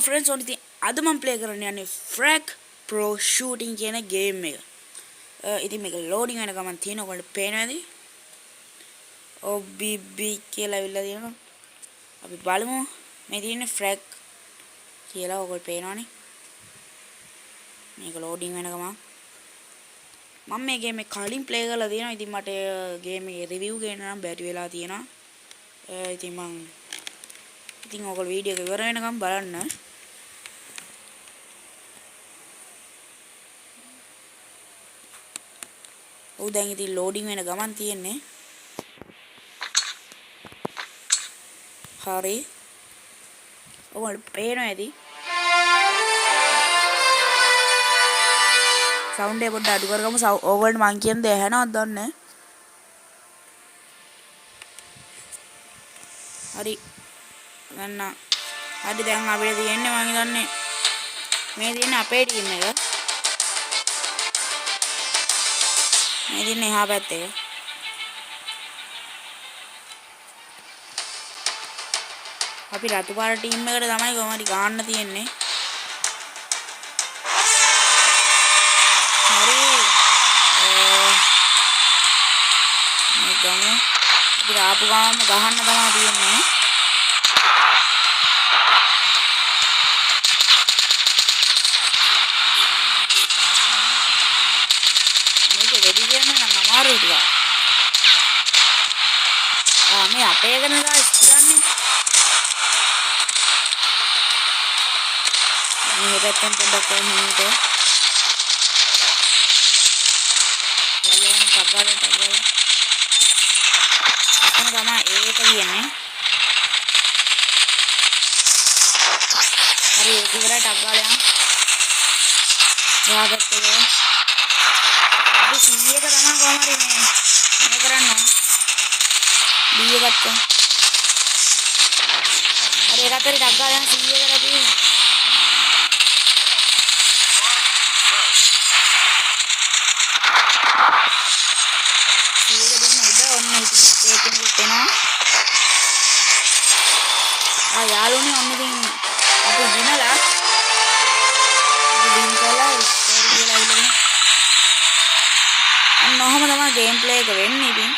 Friends ඔන්න ඉතින් අද මම ප්ලේ කරන්න යන්නේ Frag Pro Shooting කියන ගේම් එක. ඉතින් මේක ලෝඩින් වෙන ගමන් තියෙන ඔයගොල්ලෝ පේනවද? OBB කියලා අවිල්ලා තියෙනවා. අපි බලමු. මේ තියෙන්නේ Frag කියලා ඔයගොල්ලෝ පේනවනේ. මේක ලෝඩින් වෙන ගමන් මම මේ ගේම් එක කලින් ප්ලේ කරලා තියෙනවා. ඉතින් මට ගේම් එකේ රිවිව් ගන්න නම් බැරි වෙලා තියෙනවා. ඉතින් ඔයගොල්ලෝ වීඩියෝ එක ඉවර වෙනකම් බලන්න. දැන් ඉතින් ලෝඩින් වෙන ගමන් තියෙන්නේ. හරි. ඔයාලට පේනවා ඇති. සවුන්ඩ් එක පොඩ්ඩක් අඩු කරගමු. ඕගොල්ලන්ට මං කියන දේ ඇහෙනවද දන්නේ. හරි. ගන්න. හරි දැන් අපිට තියෙන්නේ මං හිතන්නේ මේ තියෙන්නේ අපේ ටීම් එක. මේ තියෙන්නේ එහා පැත්තේ. අපි රතු පාර ටීම් එකට තමයි කොහොමද ගන්න තියෙන්නේ. හරි. මේ ගමු. අපි ආපු ගමම ගහන්න තමයි තියෙන්නේ. මේක වෙඩි ගන්න නම් අමාරුයි ටිකක්. මේ අපේ එකන ගන්නේ. මේ පැත්තෙන් පොඩ්ඩක් කොහොමද? යල්ලන් තග්ගාලෙන්. එතන තමයි ඒක කියන්නේ. හරි ඒක ඉවරයි තග්ගාලෙන්. යාගත්තේ. අපි 100ක තමයි කොහොම හරි මේ කරන්න ඕන. බීය ගත්තා. හරි ඒකට තග්ගාලෙන් 100කට අපි යාළුවනේ ඔන්න ඉතින් අපි දිනලා දින කළා ස්කෝර් කියලා ඉල්ලගෙන ඔන්න ඔහම තමයි ගේම් ප්ලේ එක වෙන්නේ ඉතින්